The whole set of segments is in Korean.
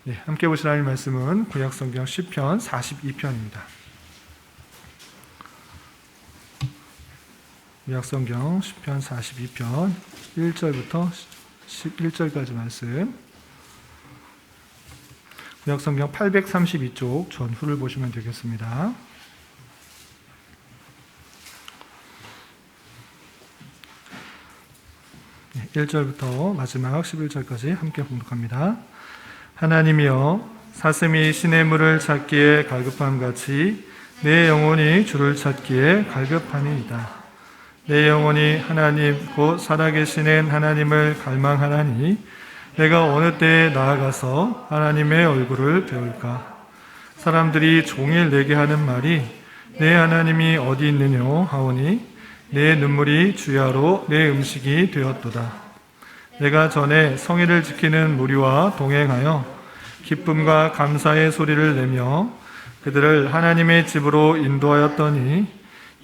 네, 함께 보실 하나님 말씀은 구약성경 시편 42편입니다. 구약성경 시편 42편 1절부터 11절까지 말씀. 구약성경 832쪽 전후를 보시면 되겠습니다. 네, 1절부터 마지막 11절까지 함께 봉독합니다. 하나님이여, 사슴이 시냇물을 찾기에 갈급함같이 내 영혼이 주를 찾기에 갈급하니이다. 내 영혼이 하나님 곧 살아계시는 하나님을 갈망하나니 내가 어느 때에 나아가서 하나님의 얼굴을 배울까? 사람들이 종일 내게 하는 말이 내 하나님이 어디 있느냐 하오니 내 눈물이 주야로 내 음식이 되었도다. 내가 전에 성의를 지키는 무리와 동행하여 기쁨과 감사의 소리를 내며 그들을 하나님의 집으로 인도하였더니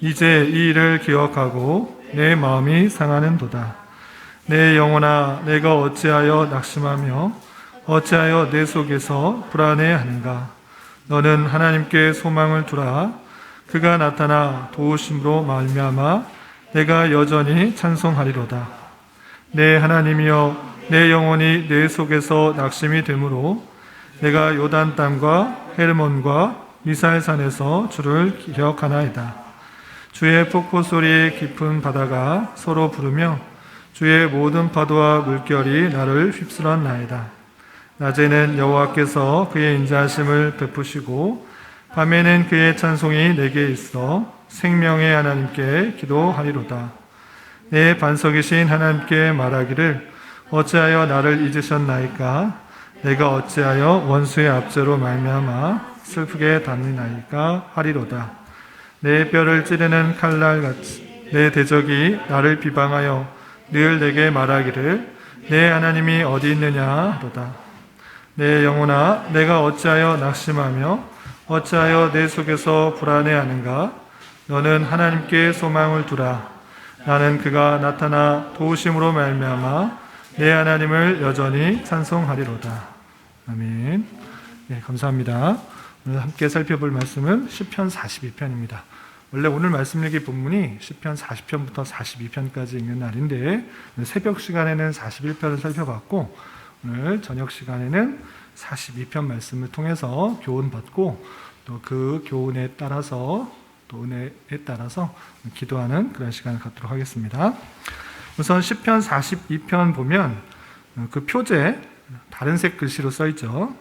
이제 이 일을 기억하고 내 마음이 상하는도다. 내 영혼아, 내가 어찌하여 낙심하며 어찌하여 내 속에서 불안해하는가? 너는 하나님께 소망을 두라. 그가 나타나 도우심으로 말미암아 내가 여전히 찬송하리로다. 내 하나님이여, 내 영혼이 내 속에서 낙심이 되므로 내가 요단 땅과 헤르몬과 미살산에서 주를 기억하나이다. 주의 폭포 소리에 깊은 바다가 서로 부르며 주의 모든 파도와 물결이 나를 휩쓸었나이다. 낮에는 여호와께서 그의 인자하심을 베푸시고 밤에는 그의 찬송이 내게 있어 생명의 하나님께 기도하리로다. 내 반석이신 하나님께 말하기를 어찌하여 나를 잊으셨나이까? 내가 어찌하여 원수의 압제로 말미암아 슬프게 담니나이까 하리로다. 내 뼈를 찌르는 칼날같이 내 대적이 나를 비방하여 늘 내게 말하기를 내 하나님이 어디 있느냐 하도다. 내 영혼아, 내가 어찌하여 낙심하며 어찌하여 내 속에서 불안해하는가? 너는 하나님께 소망을 두라. 나는 그가 나타나 도우심으로 말미암아 내 하나님을 여전히 찬송하리로다. 아멘. 네, 감사합니다. 오늘 함께 살펴볼 말씀은 시편 42편입니다. 원래 오늘 말씀 읽기 본문이 시편 40편부터 42편까지 읽는 날인데 새벽 시간에는 41편을 살펴봤고 오늘 저녁 시간에는 42편 말씀을 통해서 교훈받고 또 그 교훈에 따라서 또 은혜에 따라서 기도하는 그런 시간을 갖도록 하겠습니다. 우선 시편 42편 보면 그 표제 다른 색 글씨로 써 있죠.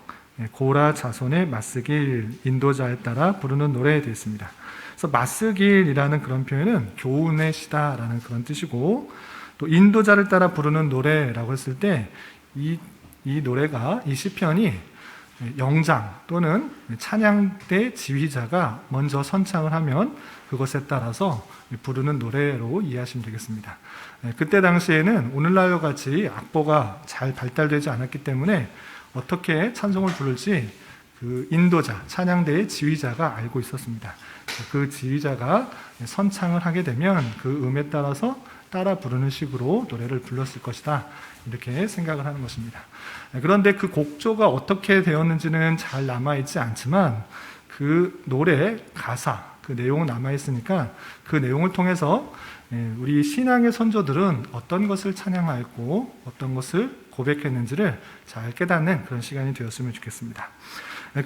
고라 자손의 맞쓰길 인도자에 따라 부르는 노래에 되어 있습니다. 그래서 맞쓰길이라는 그런 표현은 교훈의 시다라는 그런 뜻이고 또 인도자를 따라 부르는 노래라고 했을 때 이 노래가 이 시편이 영장 또는 찬양대 지휘자가 먼저 선창을 하면 그것에 따라서 부르는 노래로 이해하시면 되겠습니다. 그때 당시에는 오늘날과 같이 악보가 잘 발달되지 않았기 때문에 어떻게 찬송을 부를지 그 인도자, 찬양대의 지휘자가 알고 있었습니다. 그 지휘자가 선창을 하게 되면 그 음에 따라서 따라 부르는 식으로 노래를 불렀을 것이다. 이렇게 생각을 하는 것입니다. 그런데 그 곡조가 어떻게 되었는지는 잘 남아있지 않지만 그 노래 가사, 그 내용은 남아있으니까 그 내용을 통해서 우리 신앙의 선조들은 어떤 것을 찬양하였고 어떤 것을 고백했는지를 잘 깨닫는 그런 시간이 되었으면 좋겠습니다.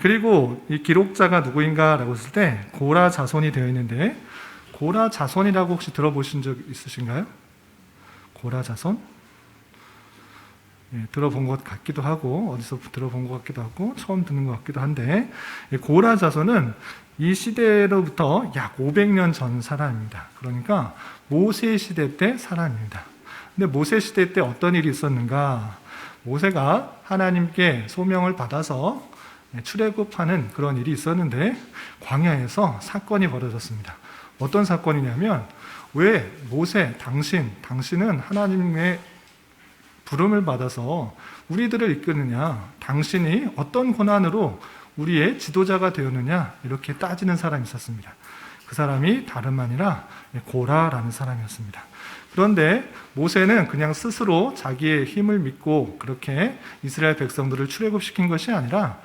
그리고 이 기록자가 누구인가라고 했을 때 고라 자손이 되어 있는데 고라 자손이라고 혹시 들어보신 적 있으신가요? 고라 자손? 들어본 것 같기도 하고 어디서 들어본 것 같기도 하고 처음 듣는 것 같기도 한데 고라 자손은 이 시대로부터 약 500년 전 사람입니다. 그러니까 모세 시대 때 사람입니다. 근데 모세 시대 때 어떤 일이 있었는가? 모세가 하나님께 소명을 받아서 출애굽하는 그런 일이 있었는데 광야에서 사건이 벌어졌습니다. 어떤 사건이냐면 왜 모세, 당신은 하나님의 부름을 받아서 우리들을 이끄느냐? 당신이 어떤 권한으로 우리의 지도자가 되었느냐? 이렇게 따지는 사람이 있었습니다. 그 사람이 다름 아니라 고라라는 사람이었습니다. 그런데 모세는 그냥 스스로 자기의 힘을 믿고 그렇게 이스라엘 백성들을 출애굽시킨 것이 아니라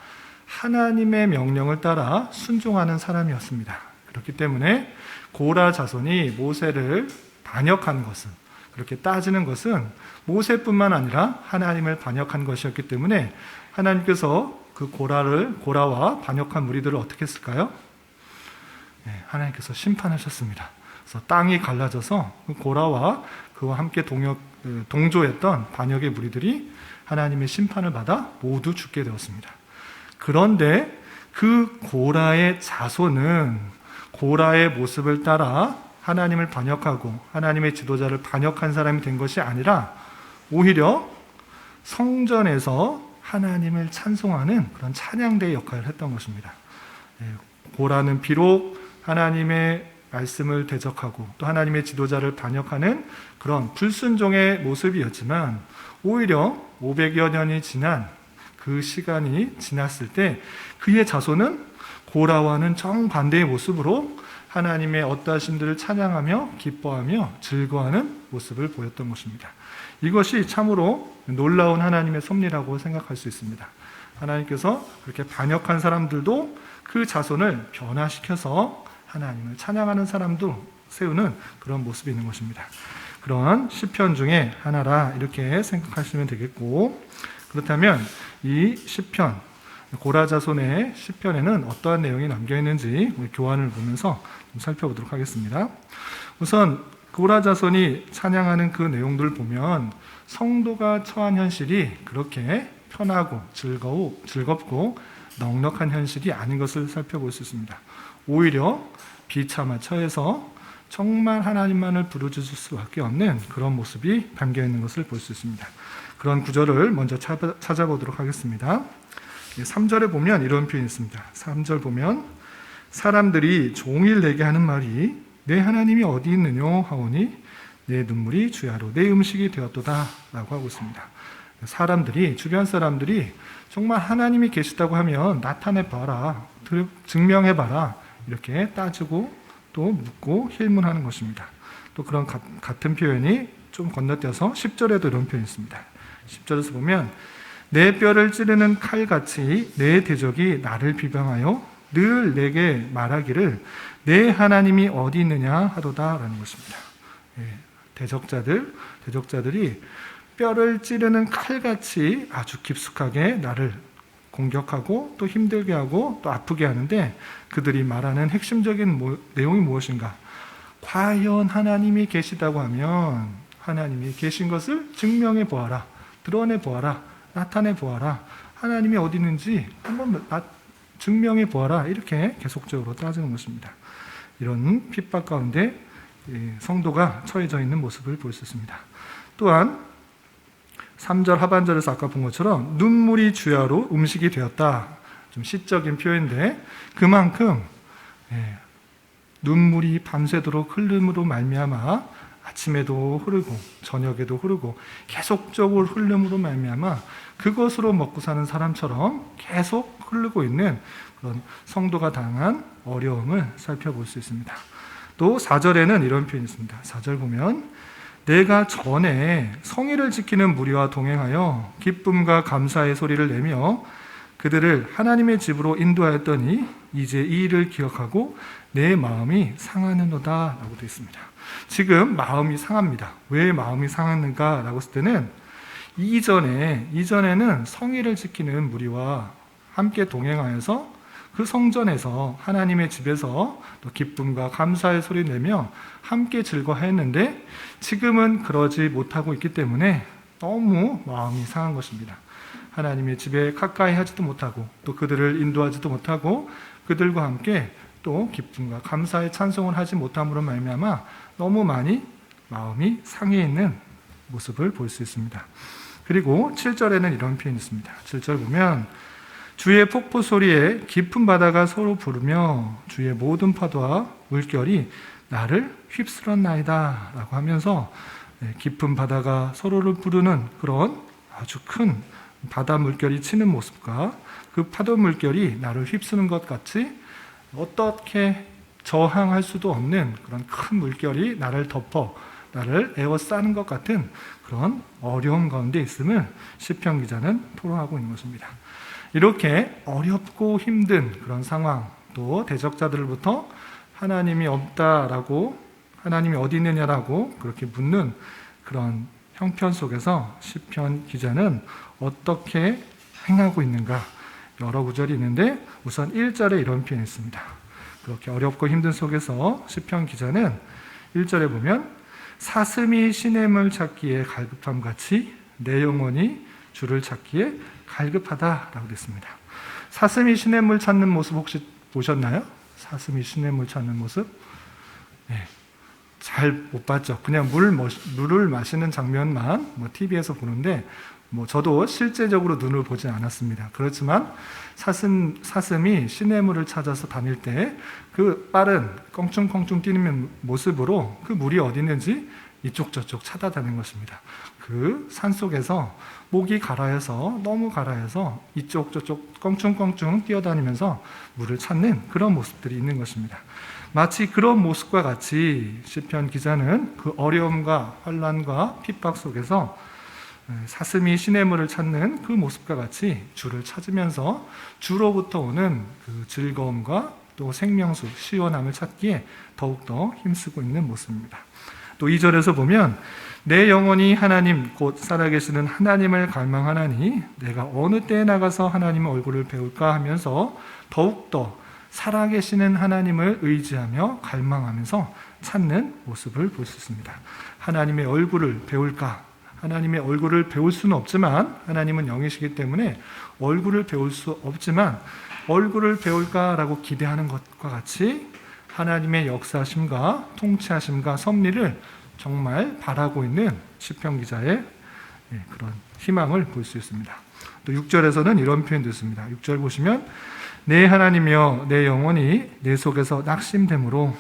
하나님의 명령을 따라 순종하는 사람이었습니다. 그렇기 때문에 고라 자손이 모세를 반역한 것은, 그렇게 따지는 것은 모세뿐만 아니라 하나님을 반역한 것이었기 때문에 하나님께서 그 고라와 반역한 무리들을 어떻게 했을까요? 하나님께서 심판하셨습니다. 그래서 땅이 갈라져서 그 고라와 그와 함께 동조했던 반역의 무리들이 하나님의 심판을 받아 모두 죽게 되었습니다. 그런데 그 고라의 자손은 고라의 모습을 따라 하나님을 반역하고 하나님의 지도자를 반역한 사람이 된 것이 아니라 오히려 성전에서 하나님을 찬송하는 그런 찬양대의 역할을 했던 것입니다. 고라는 비록 하나님의 말씀을 대적하고 또 하나님의 지도자를 반역하는 그런 불순종의 모습이었지만 오히려 500여 년이 지난 그 시간이 지났을 때 그의 자손은 고라와는 정반대의 모습으로 하나님의 어떠하심들을 찬양하며 기뻐하며 즐거워하는 모습을 보였던 것입니다. 이것이 참으로 놀라운 하나님의 섭리라고 생각할 수 있습니다. 하나님께서 그렇게 반역한 사람들도 그 자손을 변화시켜서 하나님을 찬양하는 사람도 세우는 그런 모습이 있는 것입니다. 그런 시편 중에 하나라 이렇게 생각하시면 되겠고, 그렇다면 이 시편, 고라 자손의 시편에는 어떠한 내용이 남겨 있는지 우리 교환을 보면서 좀 살펴보도록 하겠습니다. 우선 고라 자손이 찬양하는 그 내용들을 보면 성도가 처한 현실이 그렇게 편하고 즐겁고 넉넉한 현실이 아닌 것을 살펴볼 수 있습니다. 오히려 비참한 처해서 정말 하나님만을 부르짖을 수밖에 없는 그런 모습이 담겨 있는 것을 볼 수 있습니다. 그런 구절을 먼저 찾아보도록 하겠습니다. 3절에 보면 이런 표현이 있습니다. 3절 보면 사람들이 종일 내게 하는 말이 내 하나님이 어디 있느냐 하오니 내 눈물이 주야로 내 음식이 되었도다 라고 하고 있습니다. 사람들이, 주변 사람들이 정말 하나님이 계시다고 하면 나타내봐라, 증명해봐라 이렇게 따지고 또 묻고 힐문하는 것입니다. 또 그런 같은 표현이 좀 건너뛰어서 10절에도 이런 표현이 있습니다. 10절에서 보면 내 뼈를 찌르는 칼같이 내 대적이 나를 비방하여 늘 내게 말하기를 내 하나님이 어디 있느냐 하도다 라는 것입니다. 대적자들이 뼈를 찌르는 칼같이 아주 깊숙하게 나를 공격하고 또 힘들게 하고 또 아프게 하는데 그들이 말하는 핵심적인 내용이 무엇인가? 과연 하나님이 계시다고 하면 하나님이 계신 것을 증명해 보아라, 드러내 보아라, 나타내 보아라, 하나님이 어디 있는지 한번 증명해 보아라 이렇게 계속적으로 따지는 것입니다. 이런 핍박 가운데 성도가 처해져 있는 모습을 볼 수 있습니다. 또한 3절 하반절에서 아까 본 것처럼 눈물이 주야로 음식이 되었다. 좀 시적인 표현인데 그만큼 눈물이 밤새도록 흘름으로 말미암아 아침에도 흐르고 저녁에도 흐르고 계속적으로 흘름으로 말미암아 그것으로 먹고 사는 사람처럼 계속 흐르고 있는 그런 성도가 당한 어려움을 살펴볼 수 있습니다. 또 4절에는 이런 표현이 있습니다. 4절 보면 내가 전에 성의를 지키는 무리와 동행하여 기쁨과 감사의 소리를 내며 그들을 하나님의 집으로 인도하였더니 이제 이 일을 기억하고 내 마음이 상하는도다 라고 되어 있습니다. 지금 마음이 상합니다. 왜 마음이 상하는가 라고 했을 때는 이전에는 성의를 지키는 무리와 함께 동행하여서 그 성전에서 하나님의 집에서 또 기쁨과 감사의 소리 내며 함께 즐거워했는데 지금은 그러지 못하고 있기 때문에 너무 마음이 상한 것입니다. 하나님의 집에 가까이 하지도 못하고 또 그들을 인도하지도 못하고 그들과 함께 또 기쁨과 감사의 찬송을 하지 못함으로 말미암아 너무 많이 마음이 상해 있는 모습을 볼 수 있습니다. 그리고 7절에는 이런 표현이 있습니다. 7절 보면 주의 폭포 소리에 깊은 바다가 서로 부르며 주의 모든 파도와 물결이 나를 휩쓸었나이다 라고 하면서 깊은 바다가 서로를 부르는 그런 아주 큰 바다 물결이 치는 모습과 그 파도 물결이 나를 휩쓰는 것 같이 어떻게 저항할 수도 없는 그런 큰 물결이 나를 덮어 나를 에워싸는 것 같은 그런 어려움 가운데 있음을 시편 기자는 토로하고 있는 것입니다. 이렇게 어렵고 힘든 그런 상황, 또 대적자들로부터 하나님이 없다라고, 하나님이 어디 있느냐라고 그렇게 묻는 그런 형편 속에서 시편 기자는 어떻게 행하고 있는가, 여러 구절이 있는데 우선 1절에 이런 표현이 있습니다. 그렇게 어렵고 힘든 속에서 시편 기자는 1절에 보면 사슴이 시냇물 찾기에 갈급함 같이 내 영혼이 주를 찾기에 갈급하다라고 됐습니다. 사슴이 시냇물 찾는 모습 혹시 보셨나요? 사슴이 시냇물 찾는 모습? 네, 잘 못 봤죠. 그냥 물을 마시는 장면만 TV에서 보는데 저도 실제적으로 눈을 보지 않았습니다. 그렇지만 사슴이 시냇물을 찾아서 다닐 때 그 빠른 껑충껑충 뛰는 모습으로 그 물이 어디 있는지 이쪽 저쪽 찾아다니는 것입니다. 그 산속에서 목이 가라해서, 너무 가라해서 이쪽 저쪽 껑충껑충 뛰어다니면서 물을 찾는 그런 모습들이 있는 것입니다. 마치 그런 모습과 같이 시편 기자는 그 어려움과 환난과 핍박 속에서 사슴이 시냇물을 찾는 그 모습과 같이 주를 찾으면서 주로부터 오는 그 즐거움과 또 생명수, 시원함을 찾기에 더욱더 힘쓰고 있는 모습입니다. 또 2절에서 보면 내 영혼이 하나님 곧 살아계시는 하나님을 갈망하나니 내가 어느 때에 나가서 하나님의 얼굴을 배울까 하면서 더욱더 살아계시는 하나님을 의지하며 갈망하면서 찾는 모습을 볼 수 있습니다. 하나님의 얼굴을 배울까? 하나님의 얼굴을 배울 수는 없지만 하나님은 영이시기 때문에 얼굴을 배울 수 없지만 얼굴을 배울까라고 기대하는 것과 같이 하나님의 역사심과 통치하심과 섭리를 정말 바라고 있는 시편 기자의 그런 희망을 볼 수 있습니다. 또 6절에서는 이런 표현도 있습니다. 6절 보시면 내 하나님이여 내 영혼이 내 속에서 낙심됨으로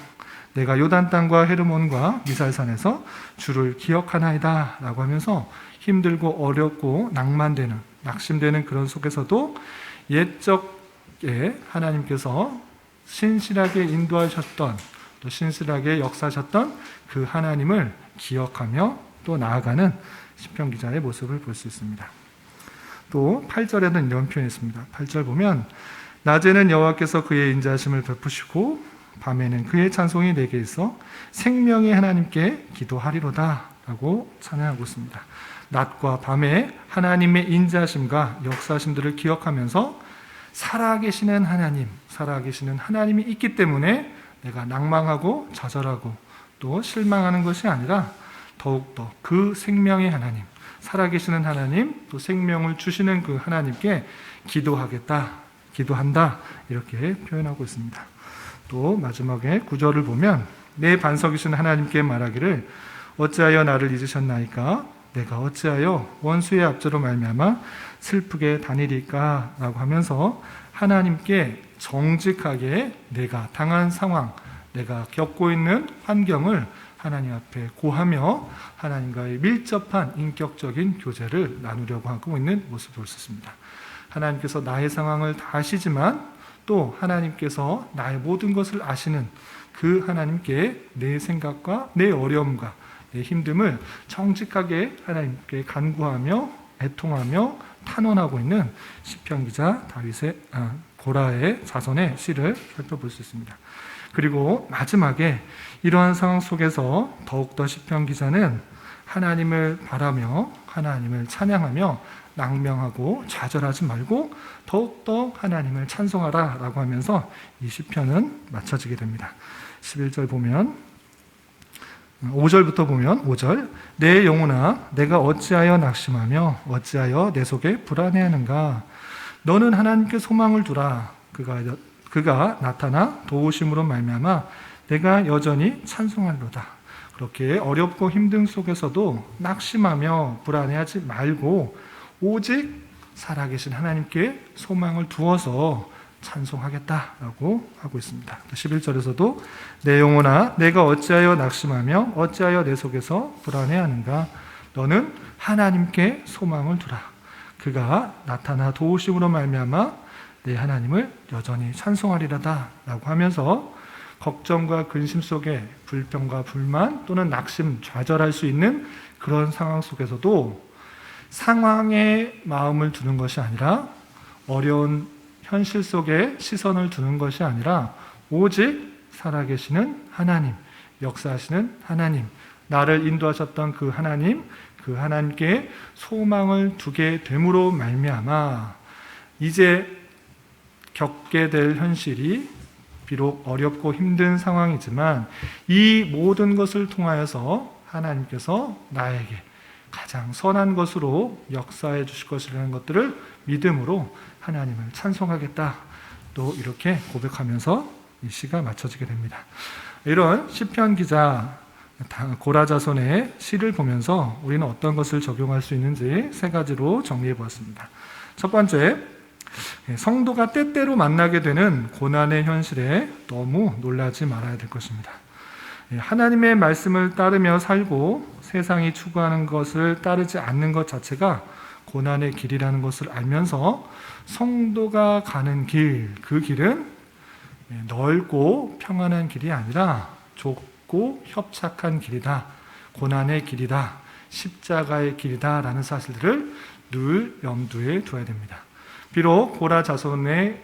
내가 요단 땅과 헤르몬과 미살산에서 주를 기억하나이다 라고 하면서 힘들고 어렵고 낭만되는, 낙심되는 그런 속에서도 옛적에 하나님께서 신실하게 인도하셨던, 또 신실하게 역사하셨던 그 하나님을 기억하며 또 나아가는 시편 기자의 모습을 볼 수 있습니다. 또 8절에는 이런 표현이 있습니다. 8절 보면 낮에는 여호와께서 그의 인자하심을 베푸시고 밤에는 그의 찬송이 내게 있어 생명의 하나님께 기도하리로다 라고 찬양하고 있습니다. 낮과 밤에 하나님의 인자하심과 역사하심들을 기억하면서 살아계시는 하나님, 살아계시는 하나님이 있기 때문에 내가 낭망하고 좌절하고 또 실망하는 것이 아니라 더욱더 그 생명의 하나님, 살아계시는 하나님, 또 생명을 주시는 그 하나님께 기도한다 이렇게 표현하고 있습니다. 또 마지막에 9절을 보면 내 반석이신 하나님께 말하기를 어찌하여 나를 잊으셨나이까? 내가 어찌하여 원수의 압제로 말미암아 슬프게 다니리까? 라고 하면서 하나님께 정직하게 내가 당한 상황, 내가 겪고 있는 환경을 하나님 앞에 고하며 하나님과의 밀접한 인격적인 교제를 나누려고 하고 있는 모습을 볼 수 있습니다. 하나님께서 나의 상황을 다 아시지만 또 하나님께서 나의 모든 것을 아시는 그 하나님께 내 생각과 내 어려움과 내 힘듦을 정직하게 하나님께 간구하며 애통하며 탄원하고 있는 시편 기자 고라의 자손의 시를 살펴볼 수 있습니다. 그리고 마지막에 이러한 상황 속에서 더욱더 시편 기자는 하나님을 바라며 하나님을 찬양하며 낭명하고 좌절하지 말고 더욱더 하나님을 찬송하라 라고 하면서 이 시편은 마쳐지게 됩니다. 11절 보면 5절부터 보면 5절 내 영혼아 내가 어찌하여 낙심하며 어찌하여 내 속에 불안해하는가? 너는 하나님께 소망을 두라. 그가 나타나 도우심으로 말미암아 내가 여전히 찬송하리로다. 그렇게 어렵고 힘든 속에서도 낙심하며 불안해하지 말고 오직 살아계신 하나님께 소망을 두어서 찬송하겠다라고 하고 있습니다. 11절에서도 내 영혼아 내가 어찌하여 낙심하며 어찌하여 내 속에서 불안해하는가? 너는 하나님께 소망을 두라. 그가 나타나 도우심으로 말미암아 내 하나님을 여전히 찬송하리라다 라고 하면서 걱정과 근심 속에 불평과 불만 또는 낙심, 좌절할 수 있는 그런 상황 속에서도 상황에 마음을 두는 것이 아니라, 어려운 현실 속에 시선을 두는 것이 아니라 오직 살아계시는 하나님, 역사하시는 하나님, 나를 인도하셨던 그 하나님, 그 하나님께 소망을 두게 됨으로 말미암아 이제 겪게 될 현실이 비록 어렵고 힘든 상황이지만 이 모든 것을 통하여서 하나님께서 나에게 가장 선한 것으로 역사해 주실 것이라는 것들을 믿음으로 하나님을 찬송하겠다, 또 이렇게 고백하면서 이 시가 마쳐지게 됩니다. 이런 시편 기자 고라 자손의 시를 보면서 우리는 어떤 것을 적용할 수 있는지 세 가지로 정리해 보았습니다. 첫 번째, 성도가 때때로 만나게 되는 고난의 현실에 너무 놀라지 말아야 될 것입니다. 하나님의 말씀을 따르며 살고 세상이 추구하는 것을 따르지 않는 것 자체가 고난의 길이라는 것을 알면서 성도가 가는 길, 그 길은 넓고 평안한 길이 아니라 좁고 협착한 길이다, 고난의 길이다, 십자가의 길이다 라는 사실들을 늘 염두에 두어야 됩니다. 비록 고라 자손이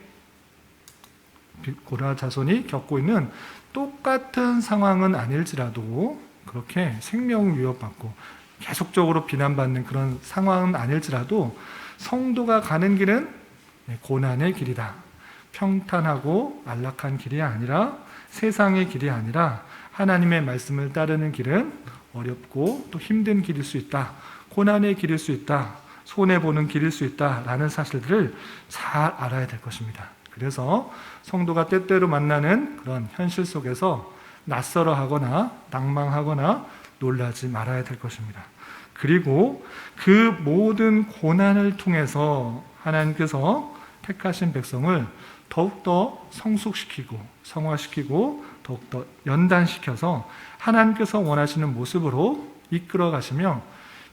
겪고 있는 똑같은 상황은 아닐지라도, 그렇게 생명을 위협받고 계속적으로 비난받는 그런 상황은 아닐지라도 성도가 가는 길은 고난의 길이다, 평탄하고 안락한 길이 아니라, 세상의 길이 아니라 하나님의 말씀을 따르는 길은 어렵고 또 힘든 길일 수 있다, 고난의 길일 수 있다, 손해보는 길일 수 있다라는 사실들을 잘 알아야 될 것입니다. 그래서 성도가 때때로 만나는 그런 현실 속에서 낯설어하거나 낭망하거나 놀라지 말아야 될 것입니다. 그리고 그 모든 고난을 통해서 하나님께서 택하신 백성을 더욱더 성숙시키고 성화시키고 더욱더 연단시켜서 하나님께서 원하시는 모습으로 이끌어 가시며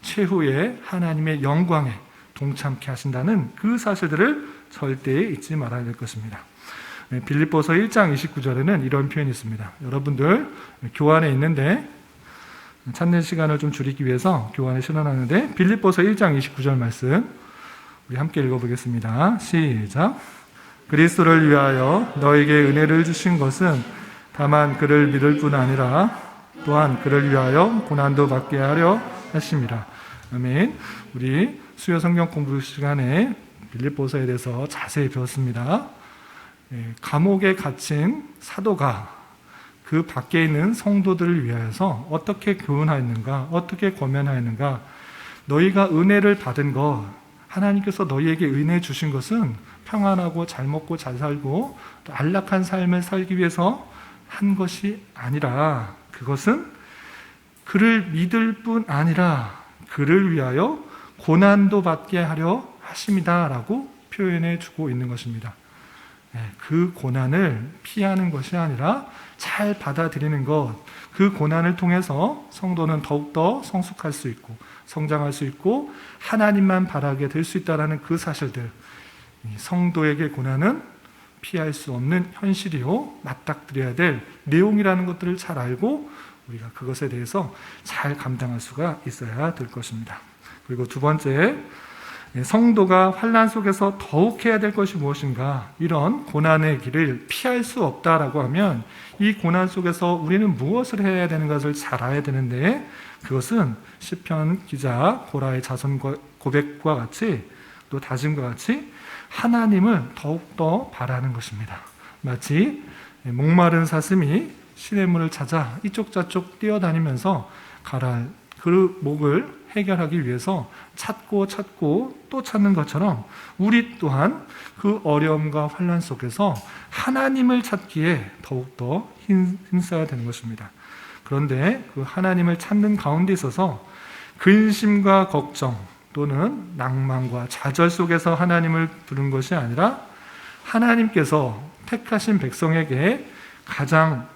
최후의 하나님의 영광에 동참케 하신다는 그 사실들을 절대 잊지 말아야 될 것입니다. 빌립보서 1장 29절에는 이런 표현이 있습니다. 여러분들 교환에 있는데 찾는 시간을 좀 줄이기 위해서 교환에 실어놨는데, 빌립보서 1장 29절 말씀 우리 함께 읽어보겠습니다. 시작. 그리스도를 위하여 너에게 은혜를 주신 것은 다만 그를 믿을 뿐 아니라 또한 그를 위하여 고난도 받게 하려 하심이라. 아멘. 우리 수요 성경 공부 시간에 빌립보서에 대해서 자세히 배웠습니다. 감옥에 갇힌 사도가 그 밖에 있는 성도들을 위하여서 어떻게 교훈하였는가, 어떻게 권면하였는가. 너희가 은혜를 받은 것, 하나님께서 너희에게 은혜 주신 것은 평안하고 잘 먹고 잘 살고 또 안락한 삶을 살기 위해서 한 것이 아니라, 그것은 그를 믿을 뿐 아니라 그를 위하여 고난도 받게 하려 하심이다 라고 표현해 주고 있는 것입니다. 그 고난을 피하는 것이 아니라 잘 받아들이는 것, 그 고난을 통해서 성도는 더욱더 성숙할 수 있고 성장할 수 있고 하나님만 바라게 될 수 있다는 그 사실들, 성도에게 고난은 피할 수 없는 현실이요 맞닥뜨려야 될 내용이라는 것들을 잘 알고 우리가 그것에 대해서 잘 감당할 수가 있어야 될 것입니다. 그리고 두 번째, 성도가 환난 속에서 더욱 해야 될 것이 무엇인가, 이런 고난의 길을 피할 수 없다라고 하면 이 고난 속에서 우리는 무엇을 해야 되는 것을 잘 알아야 되는데, 그것은 시편 기자 고라의 자선 고백과 같이 또 다짐과 같이 하나님을 더욱더 바라는 것입니다. 마치 목마른 사슴이 시냇물을 찾아 이쪽저쪽 뛰어다니면서 가랄 그 목을 해결하기 위해서 찾고 또 찾는 것처럼 우리 또한 그 어려움과 환난 속에서 하나님을 찾기에 더욱더 힘써야 되는 것입니다. 그런데 그 하나님을 찾는 가운데 있어서 근심과 걱정 또는 낭만과 좌절 속에서 하나님을 부른 것이 아니라 하나님께서 택하신 백성에게 가장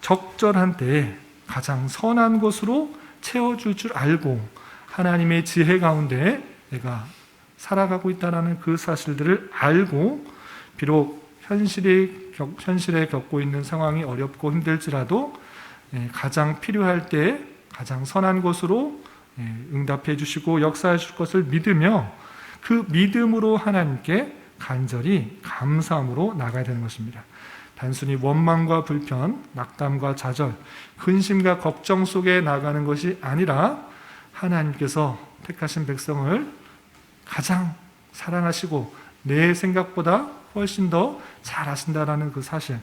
적절한 때에 가장 선한 것으로 채워줄 줄 알고 하나님의 지혜 가운데 내가 살아가고 있다는 그 사실들을 알고, 비록 현실에 겪고 있는 상황이 어렵고 힘들지라도 가장 필요할 때 가장 선한 곳으로 응답해 주시고 역사해 줄 것을 믿으며 그 믿음으로 하나님께 간절히 감사함으로 나가야 되는 것입니다. 단순히 원망과 불편, 낙담과 좌절, 근심과 걱정 속에 나가는 것이 아니라 하나님께서 택하신 백성을 가장 사랑하시고 내 생각보다 훨씬 더 잘 아신다라는 그 사실,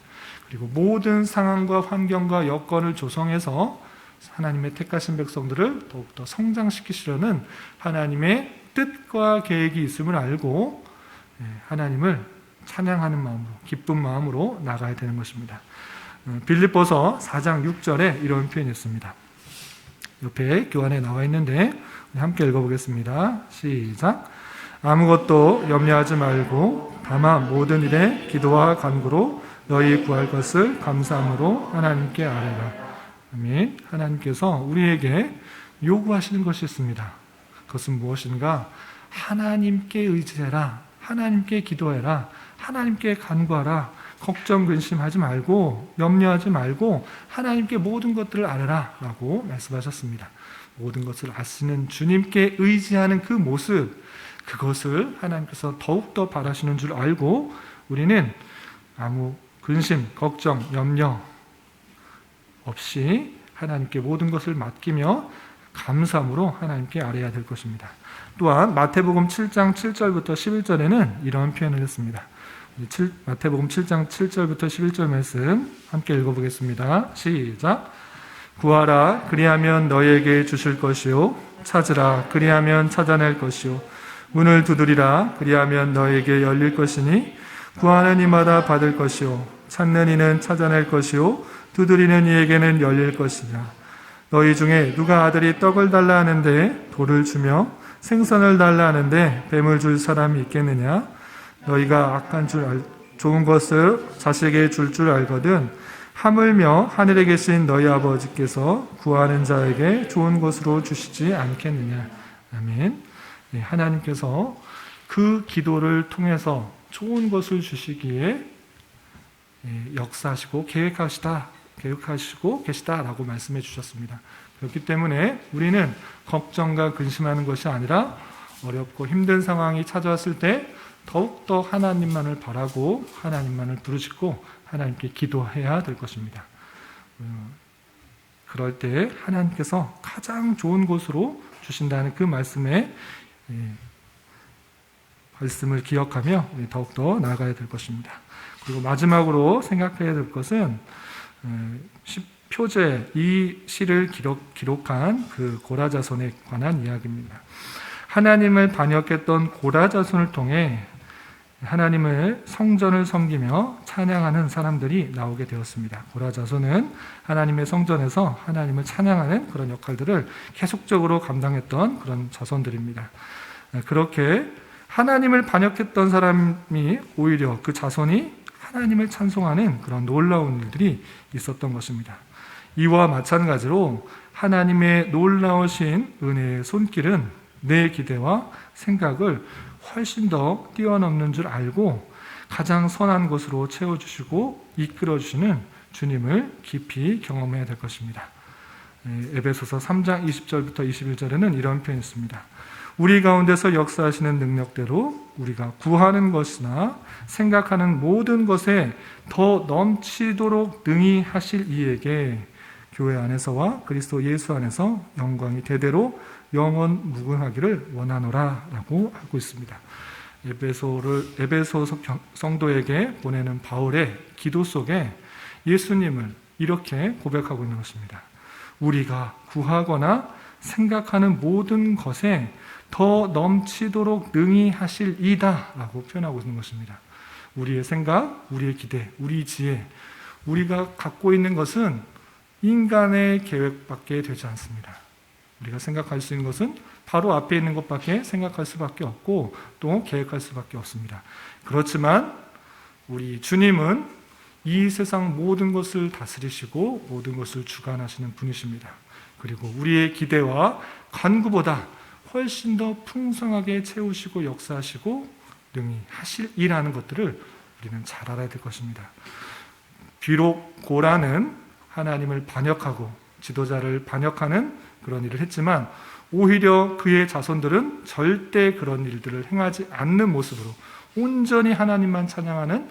그리고 모든 상황과 환경과 여건을 조성해서 하나님의 택하신 백성들을 더욱더 성장시키시려는 하나님의 뜻과 계획이 있음을 알고 하나님을 찬양하는 마음으로, 기쁜 마음으로 나가야 되는 것입니다. 빌립보서 4장 6절에 이런 표현이 있습니다. 옆에 교환에 나와 있는데 함께 읽어보겠습니다. 시작. 아무것도 염려하지 말고 다만 모든 일에 기도와 간구로 너희 구할 것을 감사함으로 하나님께 아뢰라. 아멘. 하나님께서 우리에게 요구하시는 것이 있습니다. 그것은 무엇인가? 하나님께 의지해라. 하나님께 기도해라. 하나님께 간구하라. 걱정 근심하지 말고 염려하지 말고 하나님께 모든 것들을 아뢰라 라고 말씀하셨습니다. 모든 것을 아시는 주님께 의지하는 그 모습, 그것을 하나님께서 더욱더 바라시는 줄 알고 우리는 아무 근심, 걱정, 염려 없이 하나님께 모든 것을 맡기며 감사함으로 하나님께 아뢰야 될 것입니다. 또한 마태복음 7장 7절부터 11절에는 이런 표현을 했습니다. 마태복음 7장 7절부터 11절 말씀 함께 읽어보겠습니다. 시작. 구하라 그리하면 너희에게 주실 것이요 찾으라 그리하면 찾아낼 것이요 문을 두드리라 그리하면 너희에게 열릴 것이니 구하는 이마다 받을 것이요 찾는 이는 찾아낼 것이요 두드리는 이에게는 열릴 것이라. 너희 중에 누가 아들이 떡을 달라 하는데 돌을 주며 생선을 달라 하는데 뱀을 줄 사람이 있겠느냐? 너희가 악한 좋은 것을 자식에게 줄 줄 알거든 하물며 하늘에 계신 너희 아버지께서 구하는 자에게 좋은 것으로 주시지 않겠느냐? 아멘. 하나님께서 그 기도를 통해서 좋은 것을 주시기에 역사하시고 계획하시고 계시다라고 말씀해 주셨습니다. 그렇기 때문에 우리는 걱정과 근심하는 것이 아니라 어렵고 힘든 상황이 찾아왔을 때 더욱더 하나님만을 바라고 하나님만을 부르짖고 하나님께 기도해야 될 것입니다. 그럴 때 하나님께서 가장 좋은 곳으로 주신다는 그 말씀을 기억하며 더욱더 나아가야 될 것입니다. 그리고 마지막으로 생각해야 될 것은 표제 이 시를 기록한 그 고라자손에 관한 이야기입니다. 하나님을 반역했던 고라자손을 통해 하나님을 성전을 섬기며 찬양하는 사람들이 나오게 되었습니다. 고라자손은 하나님의 성전에서 하나님을 찬양하는 그런 역할들을 계속적으로 감당했던 그런 자손들입니다. 그렇게 하나님을 반역했던 사람이 오히려 그 자손이 하나님을 찬송하는 그런 놀라운 일들이 있었던 것입니다. 이와 마찬가지로 하나님의 놀라우신 은혜의 손길은 내 기대와 생각을 훨씬 더 뛰어넘는 줄 알고 가장 선한 것으로 채워주시고 이끌어주시는 주님을 깊이 경험해야 될 것입니다. 에베소서 3장 20절부터 21절에는 이런 표현이 있습니다. 우리 가운데서 역사하시는 능력대로 우리가 구하는 것이나 생각하는 모든 것에 더 넘치도록 능히 하실 이에게 교회 안에서와 그리스도 예수 안에서 영광이 대대로 영원 무궁하기를 원하노라 라고 하고 있습니다. 에베소 성도에게 보내는 바울의 기도 속에 예수님을 이렇게 고백하고 있는 것입니다. 우리가 구하거나 생각하는 모든 것에 더 넘치도록 능히 하실 이다 라고 표현하고 있는 것입니다. 우리의 생각, 우리의 기대, 우리 지혜, 우리가 갖고 있는 것은 인간의 계획밖에 되지 않습니다. 우리가 생각할 수 있는 것은 바로 앞에 있는 것밖에 생각할 수밖에 없고 또 계획할 수밖에 없습니다. 그렇지만 우리 주님은 이 세상 모든 것을 다스리시고 모든 것을 주관하시는 분이십니다. 그리고 우리의 기대와 간구보다 훨씬 더 풍성하게 채우시고 역사하시고 능히 하실 일하는 것들을 우리는 잘 알아야 될 것입니다. 비록 고라는 하나님을 반역하고 지도자를 반역하는 그런 일을 했지만 오히려 그의 자손들은 절대 그런 일들을 행하지 않는 모습으로 온전히 하나님만 찬양하는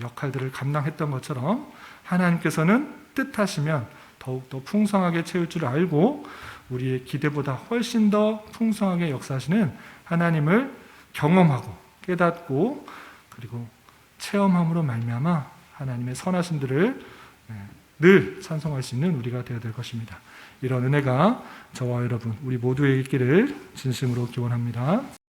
역할들을 감당했던 것처럼 하나님께서는 뜻하시면 더욱더 풍성하게 채울 줄 알고 우리의 기대보다 훨씬 더 풍성하게 역사하시는 하나님을 경험하고 깨닫고 그리고 체험함으로 말미암아 하나님의 선하심들을 늘 찬송할 수 있는 우리가 되어야 될 것입니다. 이런 은혜가 저와 여러분 우리 모두에게 있기를 진심으로 기원합니다.